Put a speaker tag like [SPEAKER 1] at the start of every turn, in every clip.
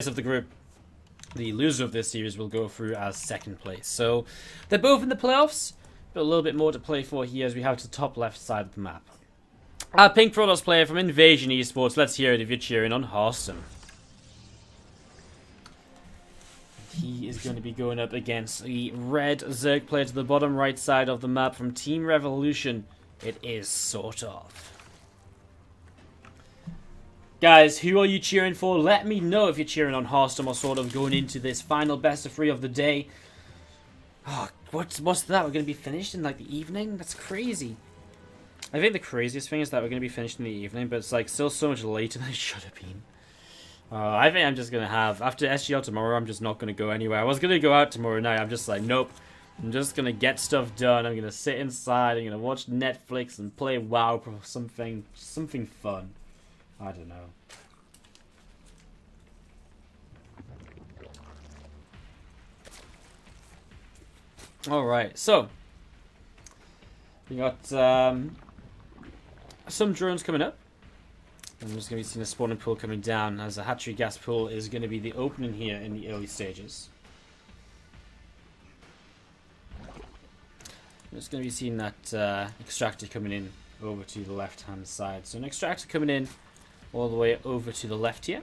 [SPEAKER 1] of the group, the loser of this series will go through as second place. So they're both in the playoffs, but a little bit more to play for here as we have to the top left side of the map. Our Pink Protoss player from Invasion Esports, let's hear it if you're cheering on Harstem. He is going to be going up against the red Zerg player to the bottom right side of the map from Team Revolution. It is SortOf. Guys, who are you cheering for? Let me know if you're cheering on Harstem or SortOf going into this final best of 3 of the day. Oh, what's that? We're going to be finished in like the evening? That's crazy. I think the craziest thing is that we're going to be finished in the evening, but it's like still so much later than it should have been. I think I'm just going to have, after SGL tomorrow, I'm just not going to go anywhere. I was going to go out tomorrow night. I'm just like, nope. I'm just going to get stuff done. I'm going to sit inside. I'm going to watch Netflix and play WoW for something fun. I don't know. Alright, so we got some drones coming up. I'm just going to be seeing a spawning pool coming down as a hatchery gas pool is going to be the opening here in the early stages. I'm just going to be seeing that extractor coming in over to the left hand side. So an extractor coming in all the way over to the left here.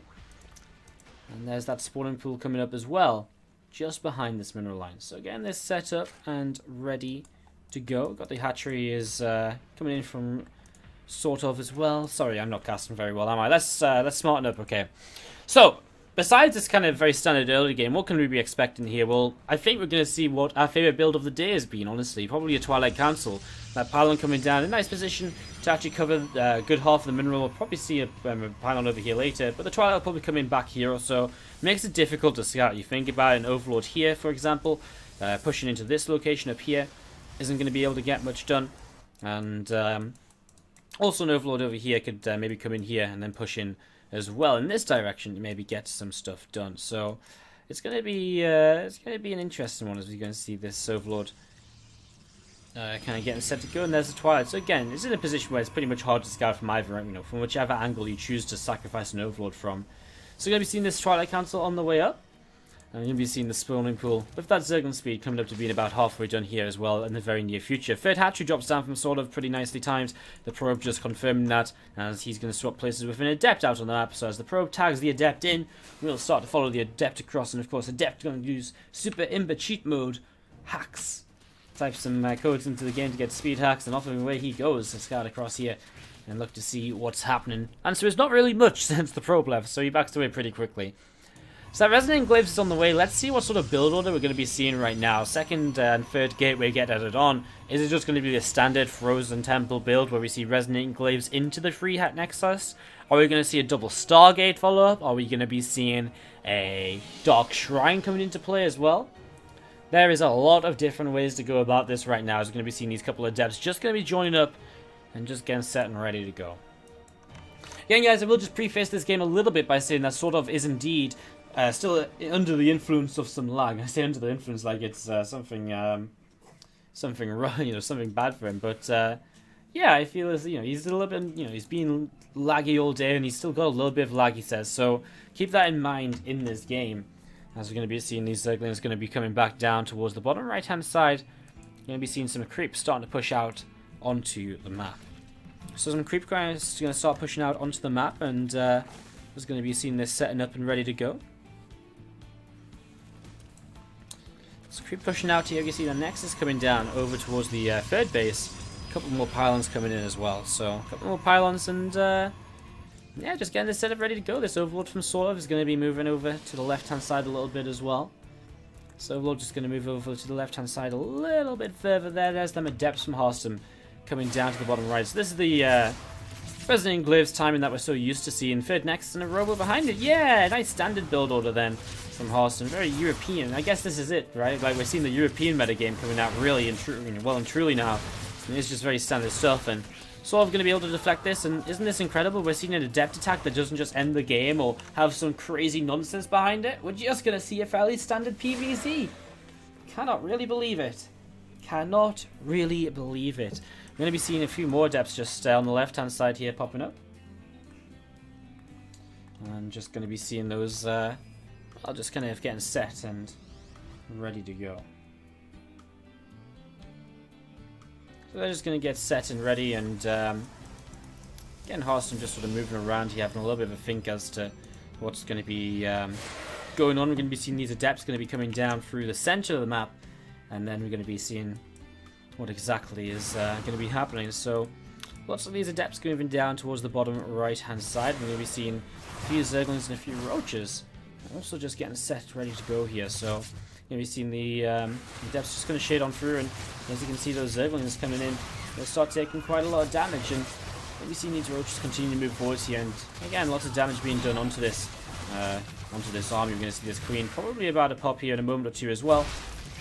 [SPEAKER 1] And there's that spawning pool coming up as well, just behind this mineral line. So again, this set up and ready to go. Got the hatchery is coming in from SortOf as well. Sorry, I'm not casting very well, am I? Let's smarten up, okay. So, besides this kind of very standard early game, what can we be expecting here? Well, I think we're going to see what our favourite build of the day has been, honestly. Probably a Twilight Council. That pylon coming down in a nice position to actually cover a good half of the mineral. We'll probably see a pylon over here later, but the Twilight will probably come in back here or so. Makes it difficult to scout. You think about an Overlord here, for example, pushing into this location up here isn't going to be able to get much done. And also an Overlord over here could maybe come in here and then push in as well in this direction to maybe get some stuff done. So it's going to be an interesting one as we're going to see this Overlord kind of getting set to go, and there's the Twilight. So again, it's in a position where it's pretty much hard to scout from either, from whichever angle you choose to sacrifice an Overlord from. So you're going to be seeing this Twilight Council on the way up, and you're going to be seeing the spawning pool with that Zerg speed coming up to being about halfway done here as well in the very near future. Third hatchery drops down from SortOf pretty nicely timed. The probe just confirming that, as he's going to swap places with an Adept out on the map. So as the probe tags the Adept in, we'll start to follow the Adept across, and of course Adept going to use Super Imber cheat mode hacks. Type some codes into the game to get speed hacks, and off away he goes to scout across here and look to see what's happening. And so it's not really much since the probe left, so he backs away pretty quickly. So that Resonating Glaives is on the way. Let's see what sort of build order we're going to be seeing right now. Second and third gateway get added on. Is it just going to be a standard Frozen Temple build where we see Resonating Glaives into the Free Hat Nexus? Are we going to see a double Stargate follow up? Are we going to be seeing a Dark Shrine coming into play as well? There is a lot of different ways to go about this right now. As we're going to be seeing these couple of Adepts just going to be joining up and just getting set and ready to go. Again, guys, I will just preface this game a little bit by saying that SortOf is indeed still under the influence of some lag. I say under the influence like it's something wrong, something bad for him. But yeah, I feel as he's a little bit, he's been laggy all day, and he's still got a little bit of lag, he says. So keep that in mind in this game, as we're going to be seeing these Zerglings going to be coming back down towards the bottom right hand side. You're going to be seeing some creeps starting to push out onto the map. So some creep guys are going to start pushing out onto the map, and we're going to be seeing this setting up and ready to go. So creep pushing out here. You see the Nexus coming down over towards the third base. A couple more pylons coming in as well. So a couple more pylons, and yeah, just getting this setup ready to go. This Overlord from SortOf is going to be moving over to the left-hand side a little bit as well. So Overlord just going to move over to the left-hand side a little bit further there. There's them Adepts from Harstem coming down to the bottom right. So this is the Resonating Glaives timing that we're so used to seeing. Third Nexus and a Robo behind it. Yeah, nice standard build order then from Harstem. Very European. I guess this is it, right? Like, we're seeing the European metagame coming out really and well and truly now. And it's just very standard stuff, and SortOf going to be able to deflect this, and isn't this incredible? We're seeing an Adept attack that doesn't just end the game or have some crazy nonsense behind it. We're just going to see a fairly standard PvZ. Cannot really believe it. Cannot really believe it. We're going to be seeing a few more Adepts just on the left-hand side here popping up. I'm just going to be seeing those I'll just kind of getting set and ready to go. So they're just going to get set and ready, and getting Harstem just sort of moving around here, having a little bit of a think as to what's going to be going on. We're going to be seeing these adepts going to be coming down through the center of the map, and then we're going to be seeing what exactly is going to be happening. So lots of these adepts moving down towards the bottom right hand side. We're going to be seeing a few zerglings and a few roaches. Also just getting set, ready to go here. So you're going to be seeing the adepts just going to shade on through, and as you can see, those zerglings coming in, they'll start taking quite a lot of damage, and you'll be seeing these roaches continue to move forwards here, and again, lots of damage being done onto this army. We're going to see this queen, probably about to pop here in a moment or two as well.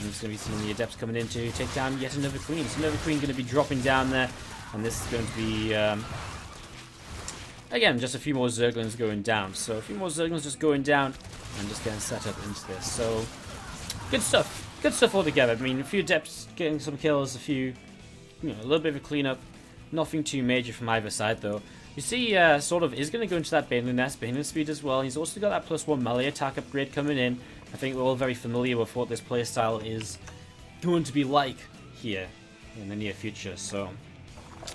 [SPEAKER 1] And just going to be seeing the adepts coming in to take down yet another queen. So another queen going to be dropping down there, and this is going to be again just a few more zerglings going down. So a few more zerglings just going down and just getting set up into this. So good stuff altogether. I mean, a few adepts getting some kills, a few, a little bit of a cleanup. Nothing too major from either side though. You see, SortOf is going to go into that Baneling Nest, Baneling Speed as well. He's also got that +1 melee attack upgrade coming in. I think we're all very familiar with what this playstyle is going to be like here in the near future. So,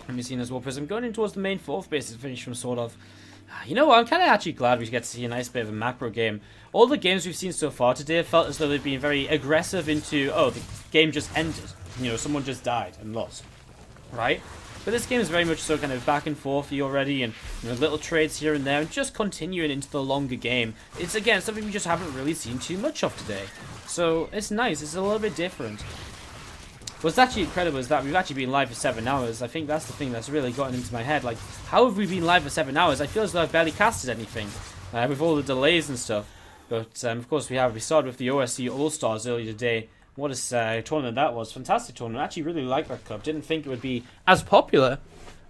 [SPEAKER 1] let me see as well, Prism going in towards the main 4th base to finish from SortOf. You know what, I'm kind of actually glad we get to see a nice bit of a macro game. All the games we've seen so far today have felt as though they've been very aggressive into, oh, the game just ended. Someone just died and lost. Right? But this game is very much so kind of back and forthy already, and little trades here and there, and just continuing into the longer game. It's, again, something we just haven't really seen too much of today. So, it's nice. It's a little bit different. What's actually incredible is that we've actually been live for 7 hours. I think that's the thing that's really gotten into my head. Like, how have we been live for 7 hours? I feel as though I've barely casted anything with all the delays and stuff. But, of course, we started with the OSC All-Stars earlier today. What a tournament that was. Fantastic tournament. I actually really liked that cup. Didn't think it would be as popular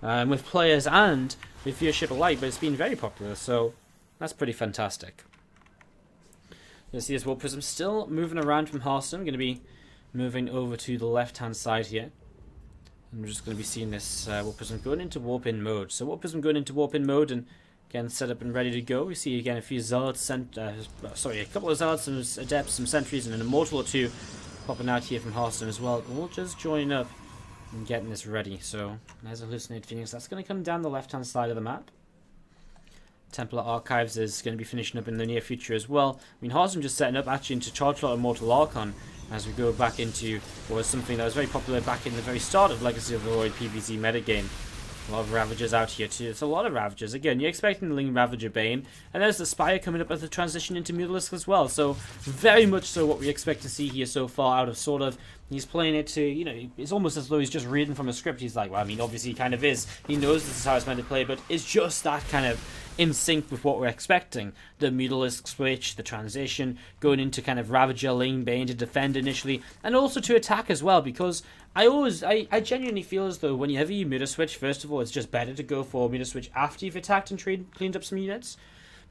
[SPEAKER 1] with players and with viewership alike, but it's been very popular, so that's pretty fantastic. You see this Warp Prism still moving around from Harstem. Going to be moving over to the left-hand side here. And we're just going to be seeing this Warp Prism going into Warp-In mode. So Warp Prism going into Warp-In mode, and again set up and ready to go. We see again a few Zealots, a couple of Zealots, some Adepts, some Sentries, and an Immortal or two popping out here from Harstem as well. We'll just join up and getting this ready. So there's a Hallucinate Phoenix. That's going to come down the left-hand side of the map. Templar Archives is going to be finishing up in the near future as well. I mean, Harstem just setting up actually into Charge Lot Immortal Archon as we go back into what was something that was very popular back in the very start of Legacy of the Void PvZ metagame. A lot of Ravagers out here too. It's a lot of Ravagers. Again, you're expecting the Ling Ravager Bane. And there's the Spire coming up as the transition into Mutalisk as well. So, very much so what we expect to see here so far out of SortOf. He's playing it to, it's almost as though he's just reading from a script. He's like, well, I mean, obviously he kind of is. He knows this is how it's meant to play, but it's just that kind of in sync with what we're expecting. The Mutalisk switch, the transition, going into kind of Ravager, Ling, Bane to defend initially, and also to attack as well, because I genuinely feel as though whenever you Muta switch, first of all, it's just better to go for Muta switch after you've attacked and cleaned up some units.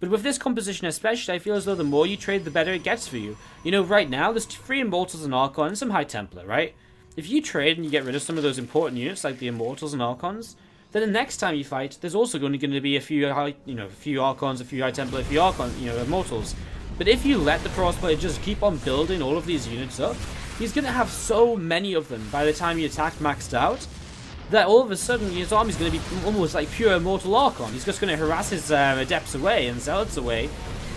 [SPEAKER 1] But with this composition especially, I feel as though the more you trade, the better it gets for you. Right now, there's 3 Immortals and Archon and some High Templar, right? If you trade and you get rid of some of those important units, like the Immortals and Archons, then the next time you fight, there's also going to be a few a few Archons, a few High Templar, a few Immortals. But if you let the Pros player just keep on building all of these units up, he's going to have so many of them by the time he attacked maxed out, that all of a sudden his army's going to be almost like pure Immortal Archon. He's just going to harass his Adepts away and Zealots away.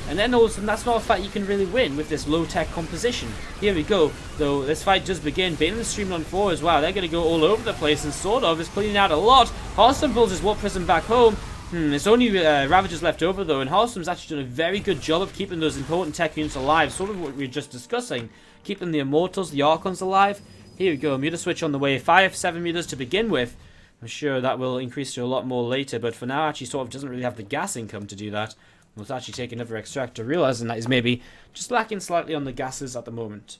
[SPEAKER 1] And then all of a sudden, that's not a fight you can really win with this low-tech composition. Here we go, though this fight does begin. Baneling streaming on 4 as well. They're going to go all over the place, and SortOf is cleaning out a lot. Harstem pulls his Warp Prism back home. It's only Ravagers left over, though, and Harstem's actually done a very good job of keeping those important tech units alive, sort of what we were just discussing. Keeping the Immortals, the Archons alive. Here we go, Muta switch on the way. 7 meters to begin with. I'm sure that will increase to a lot more later, but for now, actually, SortOf doesn't really have the gas income to do that. We'll actually take another extractor, realizing that he's maybe just lacking slightly on the gases at the moment.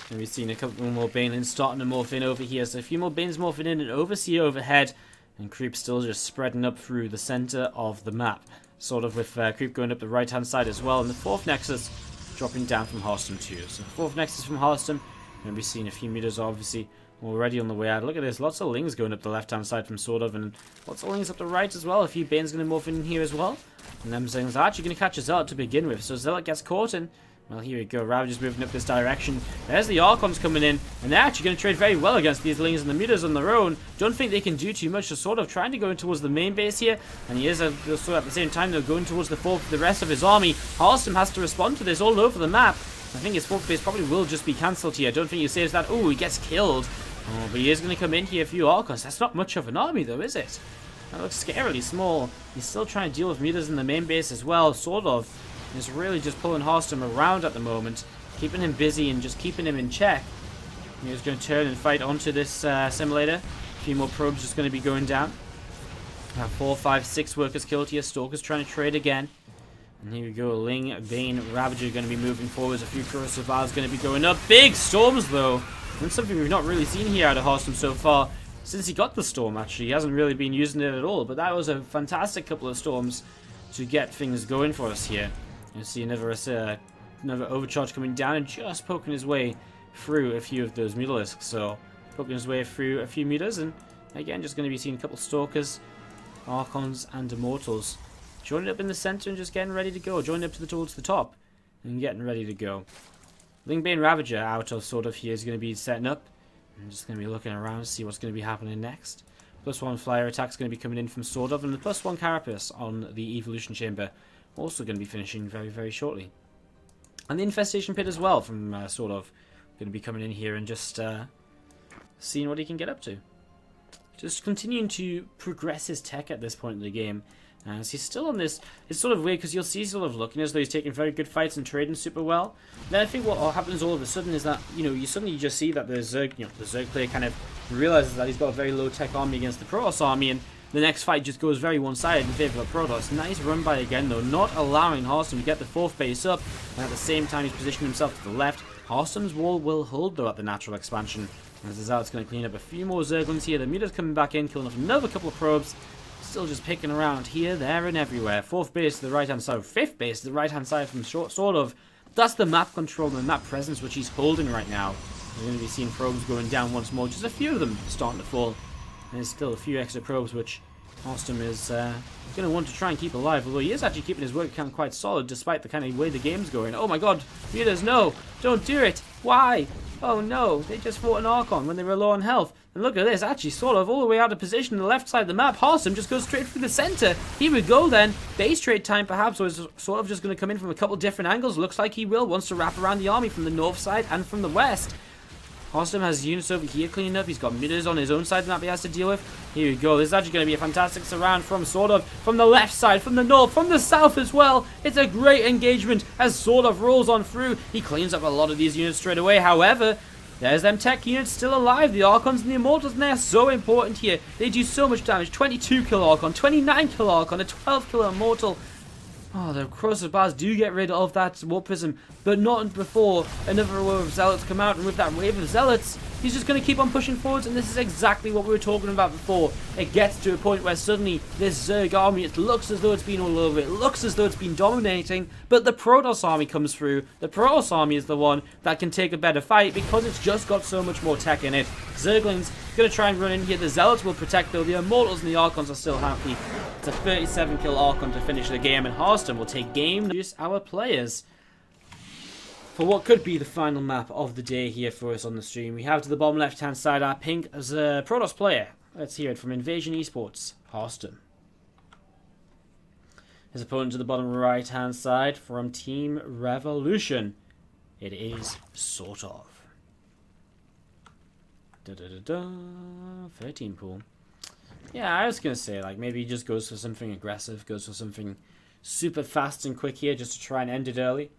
[SPEAKER 1] And we've seen a couple more Banelings starting to morph in over here, so a few more Banes morphing in, and Overseer overhead, and Creep still just spreading up through the center of the map. SortOf with Creep going up the right-hand side as well, and the 4th Nexus dropping down from Harstem too. So 4th Nexus from Harstem, and we've seen a few meters obviously already on the way out. Look at this, lots of Lings going up the left-hand side from SortOf, and lots of Lings up the right as well. A few Bane's going to morph in here as well. And them things are actually going to catch a Zealot to begin with. So Zealot gets caught in. Well, here we go. Ravager's moving up this direction. There's the Archons coming in, and they're actually going to trade very well against these Lings and the Mutas on their own. Don't think they can do too much. So SortOf trying to go in towards the main base here, and he is also at the same time, they're going towards the rest of his army. Harstem has to respond to this all over the map. I think his 4th base probably will just be cancelled here. I don't think he saves that. Oh, he gets killed. Oh, but he is going to come in here, a few Archons. That's not much of an army, though, is it? That looks scarily small. He's still trying to deal with Mutas in the main base as well. SortOf is really just pulling Harstem around at the moment, keeping him busy and just keeping him in check. He's going to turn and fight onto this simulator. A few more probes just going to be going down. 4, 5, 6 workers killed here. Stalker's trying to trade again. And here we go. Ling, Bane, Ravager going to be moving forwards. A few Crow Savars going to be going up. Big storms, though. And something we've not really seen here out of Harstem so far. Since he got the storm, actually. He hasn't really been using it at all. But that was a fantastic couple of storms to get things going for us here. You see another overcharge coming down and just poking his way through a few of those Mutalisks. So, poking his way through a few Mutas. And again, just going to be seeing a couple Stalkers, Archons, and Immortals. Joining up in the center and just getting ready to go. Joining up towards the top and getting ready to go. Ling, Bane, Ravager out of SortOf here is going to be setting up. I'm just going to be looking around to see what's going to be happening next. +1 flyer attack is going to be coming in from SortOf, and the +1 Carapace on the Evolution Chamber also going to be finishing very, very shortly. And the Infestation Pit as well from SortOf going to be coming in here and just seeing what he can get up to. Just continuing to progress his tech at this point in the game. So he's still on this. It's sort of weird because you'll see sort of looking as though he's taking very good fights and trading super well. Then I think what happens all of a sudden is that you suddenly just see that the Zerg, the Zerg player kind of realizes that he's got a very low tech army against the Protoss army, and the next fight just goes very one-sided in favor of Protoss. Nice run by again though, not allowing Harstem to get the 4th base up, and at the same time he's positioning himself to the left. Harstem's wall will hold though at the natural expansion. As the Zealot's going to clean up a few more Zerglings here. The Muta's coming back in, killing off another couple of probes. Still just picking around here, there, and everywhere. 4th base to the right-hand side. 5th base to the right-hand side from SortOf. That's the map control and the map presence which he's holding right now. We're going to be seeing probes going down once more. Just a few of them starting to fall. And there's still a few extra probes which Harstem is going to want to try and keep alive. Although he is actually keeping his work count quite solid despite the kind of way the game's going. Oh my god, Mutas, no! Don't do it! Why? Oh no, they just fought an Archon when they were low on health. And look at this, actually SortOf all the way out of position on the left side of the map. Harstem just goes straight through the center. Here we go then. Base trade time perhaps, or is SortOf just going to come in from a couple different angles? Looks like he will. Wants to wrap around the army from the north side and from the west. Harstem has units over here cleaning up. He's got Mutas on his own side of the map he has to deal with. Here we go. This is actually going to be a fantastic surround from SortOf. From the left side, from the north, from the south as well. It's a great engagement as SortOf rolls on through. He cleans up a lot of these units straight away. However, there's them tech units still alive. The Archons and the Immortals, and they're so important here. They do so much damage. 22 kill Archon, 29 kill Archon, a 12 kill Immortal. Oh, the Cross of Bars do get rid of that Warp Prism, but not before another wave of Zealots come out. And with that wave of Zealots, he's just going to keep on pushing forwards, and this is exactly what we were talking about before. It gets to a point where suddenly this Zerg army, it looks as though it's been all over, it looks as though it's been dominating, but the Protoss army comes through. The Protoss army is the one that can take a better fight because it's just got so much more tech in it. Zerglings going to try and run in here. The Zealots will protect though. The Immortals and the Archons are still happy. It's a 37 kill Archon to finish the game, and Harstem will take game to use our players for what could be the final map of the day here for us on the stream. We have to the bottom left hand side our pink as a Protoss player. Let's hear it from Invasion Esports, Harstem. His opponent to the bottom right hand side from Team Revolution. It is SortOf. 13 pool. Yeah, I was going to say, like, maybe he just goes for something aggressive, goes for something super fast and quick here just to try and end it early.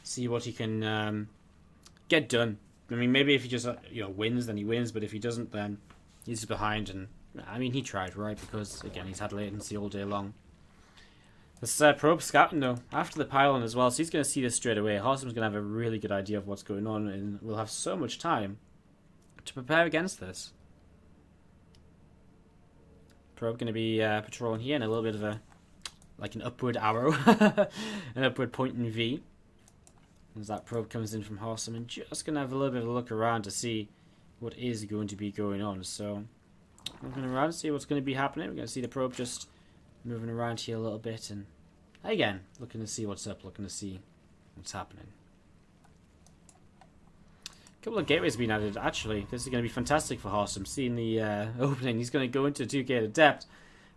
[SPEAKER 1] See what he can get done. I mean, maybe if he just, wins, then he wins, but if he doesn't, then he's behind. And, I mean, he tried, right? Because, again, he's had latency all day long. This probe scouting, though, after the pylon as well, so he's going to see this straight away. Harstem's going to have a really good idea of what's going on, and we'll have so much time to prepare against this. Probe going to be patrolling here, and a little bit of an upward arrow, an upward point in V. As that probe comes in from Harstem, and just going to have a little bit of a look around to see what is going to be going on. So moving around, see what's going to be happening. We're going to see the probe just moving around here a little bit, and again looking to see what's up, looking to see what's happening. A couple of gateways being added. Actually, this is going to be fantastic for Harstem. Seeing the opening, he's going to go into 2 gate adept,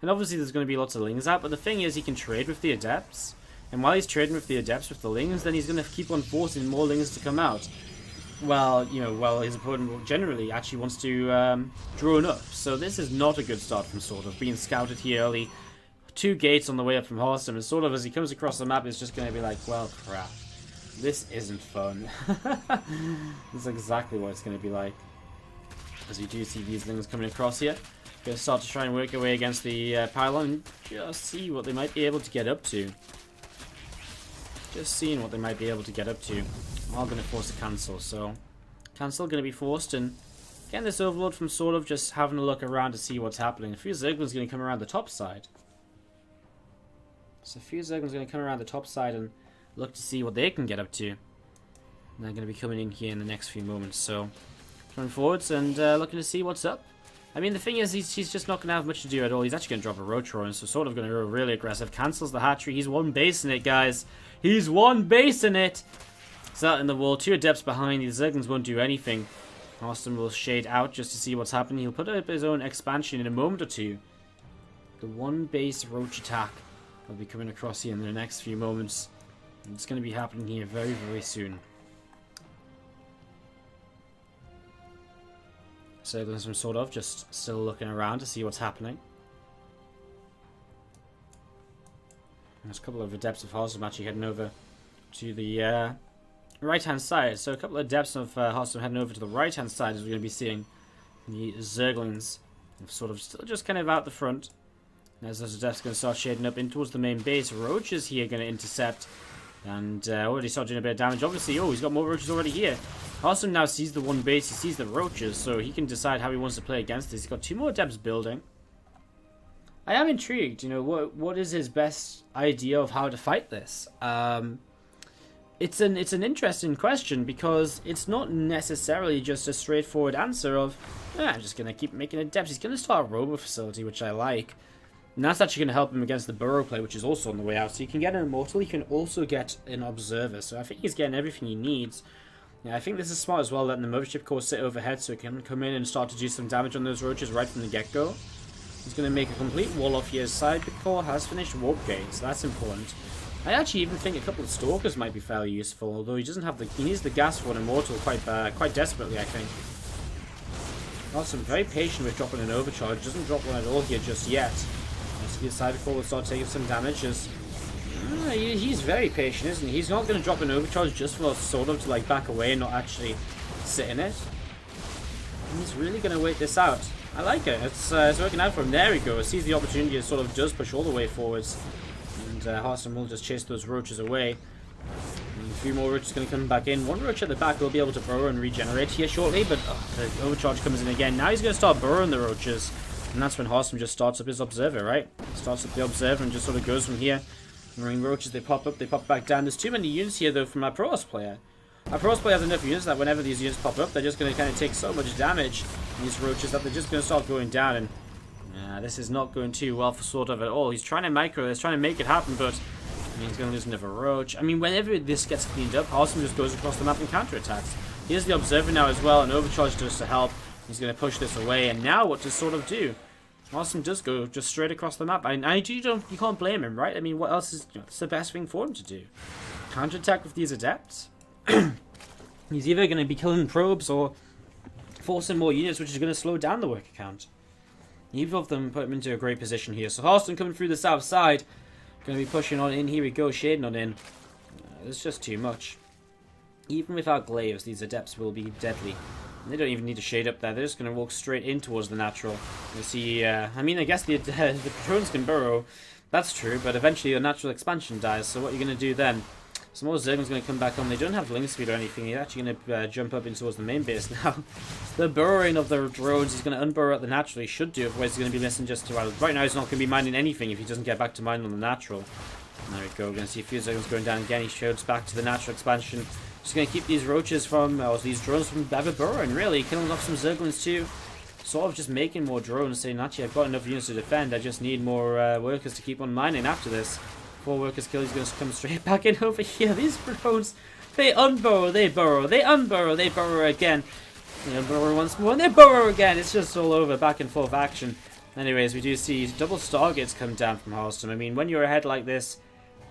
[SPEAKER 1] and obviously there's going to be lots of lings out. But the thing is, he can trade with the adepts, and while he's trading with the adepts with the lings, then he's going to keep on forcing more lings to come out. Well, you know, well, his opponent generally actually wants to drone up. So this is not a good start from SortOf. Being scouted here early, 2 gates on the way up from Harstem, and SortOf, as he comes across the map, is just going to be like, well, crap. This isn't fun. This is exactly what it's going to be like. As we do see these things coming across here. Going to start to try and work our way against the pylon and just see what they might be able to get up to. Just seeing what they might be able to get up to. All going to force a cancel, so cancel going to be forced, and again this overload from SortOf just having a look around to see what's happening. A few Zerglings going to come around the top side. So a few Zerglings going to come around the top side and look to see what they can get up to. And they're going to be coming in here in the next few moments. So coming forwards and looking to see what's up. I mean, the thing is, he's just not going to have much to do at all. He's actually going to drop a roach roar, and so SortOf going to go really aggressive. Cancels the hatchery. He's 1 base in it, guys. He's 1 base in it. He's out in the wall. 2 adepts behind. These Zerglings won't do anything. Harstem will shade out just to see what's happening. He'll put up his own expansion in a moment or two. The 1 base roach attack will be coming across here in the next few moments. It's going to be happening here very, very soon. Zerglings from SortOf just still looking around to see what's happening. There's a couple of adepts of Harstem actually heading over to the right-hand side. So a couple of adepts of Harstem heading over to the right-hand side, as we're going to be seeing the Zerglings SortOf still just kind of out the front. And as those adepts going to start shading up in towards the main base, roaches here going to intercept. And already started doing a bit of damage. Obviously, oh, he's got more roaches already here. Harstem now sees the 1 base, he sees the roaches, so he can decide how he wants to play against this. He's got 2 more adepts building. I am intrigued, you know, what is his best idea of how to fight this? It's an interesting question, because it's not necessarily just a straightforward answer of, I'm just going to keep making adepts. He's going to start a robo facility, which I like. And that's actually going to help him against the burrow play, which is also on the way out. So you can get an immortal, you can also get an observer. So I think he's getting everything he needs. Yeah, I think this is smart as well, letting the mothership core sit overhead so he can come in and start to do some damage on those roaches right from the get-go. He's going to make a complete wall off here. Side core has finished warp gates, so that's important. I actually even think a couple of stalkers might be fairly useful, although he doesn't have the, he needs the gas for an immortal quite desperately, I think. Harstem very patient with dropping an overcharge, doesn't drop one at all here just yet. His side core will start taking some damage. He's very patient, isn't he? He's not going to drop an overcharge just for SortOf to like back away and not actually sit in it. He's really going to wait this out. I like it. It's working out for him. There we go. Sees the opportunity. It SortOf does push all the way forwards, and Harstem will just chase those roaches away. And a few more roaches going to come back in. 1 roach at the back will be able to burrow and regenerate here shortly, but the overcharge comes in again. Now he's going to start burrowing the roaches. And that's when Harstem just starts up his observer, right? Starts up the observer and just sort of goes from here. Marine roaches, they pop up, they pop back down. There's too many units here, though, from our Protoss player. Our Protoss player has enough units that whenever these units pop up, they're just going to kind of take so much damage, these roaches, that they're just going to start going down. And this is not going too well for SortOf at all. He's trying to micro this, trying to make it happen, but he's going to lose another roach. I mean, whenever this gets cleaned up, Harstem just goes across the map and counterattacks. Here's the observer now as well, and overcharge does to help. He's going to push this away, and now what does SortOf do? Harstem does go just straight across the map. You can't blame him, right? I mean, what else is it's the best thing for him to do? Counterattack with these adepts? He's either going to be killing probes or forcing more units, which is going to slow down the worker count. Neither of them put him into a great position here. So Harstem coming through the south side, going to be pushing on in. Here we go, shading on in. It's just too much. Even without glaives, these adepts will be deadly. They don't even need to shade up there. They're just going to walk straight in towards the natural. You see, I mean, I guess the patrons can burrow. That's true, but eventually the natural expansion dies. So what are you going to do then? Some more Zerglings going to come back on. They don't have ling speed or anything. They're actually going to jump up in towards the main base now. The burrowing of the drones is going to unburrow at the natural. He should do, otherwise he's going to be missing just 2 hours. Right now he's not going to be mining anything if he doesn't get back to mining on the natural. There we go. We're going to see a few Zerglings going down again. He shows back to the natural expansion. Just going to keep these roaches from, or these drones from ever burrowing, really. Killing off some zerglings too. Sort of just making more drones, saying, actually, I've got enough units to defend. I just need more workers to keep on mining after this. 4 workers kill, he's going to come straight back in over here. These drones, they unburrow, they burrow, they unburrow, they burrow again. You know, burrow once more, and they burrow again. It's just all over, back and forth action. Anyways, we do see double Stargates come down from Harstem. I mean, when you're ahead like this,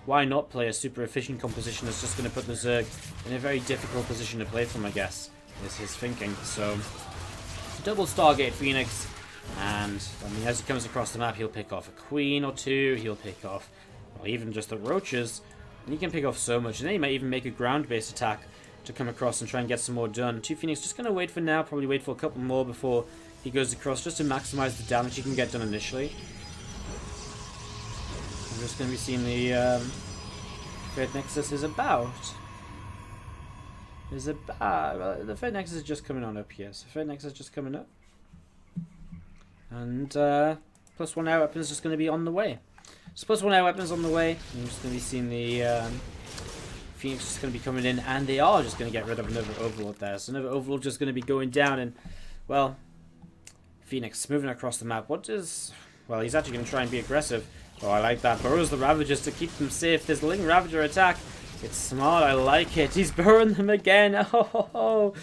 [SPEAKER 1] why not play a super efficient composition that's just going to put the Zerg in a very difficult position to play from, I guess, is his thinking. So, double Stargate Phoenix, and I mean, as he comes across the map, he'll pick off a queen or two, he'll pick off, or even just the roaches, and he can pick off so much, and then he might even make a ground-based attack to come across and try and get some more done. 2 Phoenix just going to wait for now, probably wait for a couple more before he goes across, just to maximize the damage he can get done initially. I'm just going to be seeing the Thread Nexus is about. Well, the Thread Nexus is just coming on up here. So Thread Nexus is just coming up. And +1 air weapon is just going to be on the way. So +1 air weapon is on the way. I'm just going to be seeing the Phoenix is going to be coming in, and they are just going to get rid of another Overlord there. So another Overlord just going to be going down, and, well, Phoenix moving across the map. What is... Well, he's actually going to try and be aggressive. Oh, I like that. Burrows the Ravagers to keep them safe. There's Ling Ravager attack. It's smart. I like it. He's burrowing them again. Oh,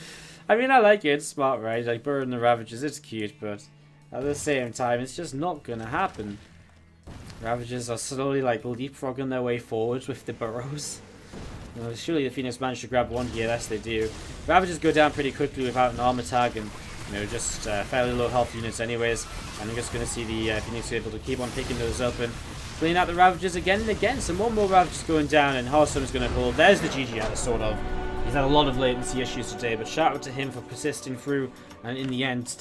[SPEAKER 1] I mean, I like it. It's smart, right? Like, burrowing the Ravagers. It's cute, but at the same time, it's just not going to happen. Ravagers are slowly, like, leapfrogging their way forwards with the burrows. You know, surely the Phoenix managed to grab one here. Yes, they do. Ravagers go down pretty quickly without an armor tag, and you know, just fairly low health units anyways. And I'm just going to see the Phoenix able to keep on picking those up and clean out the Ravagers again and again. Some more Ravagers going down, and Harstem is going to pull. There's the GG out of SortOf. He's had a lot of latency issues today, but shout out to him for persisting through, and in the end, still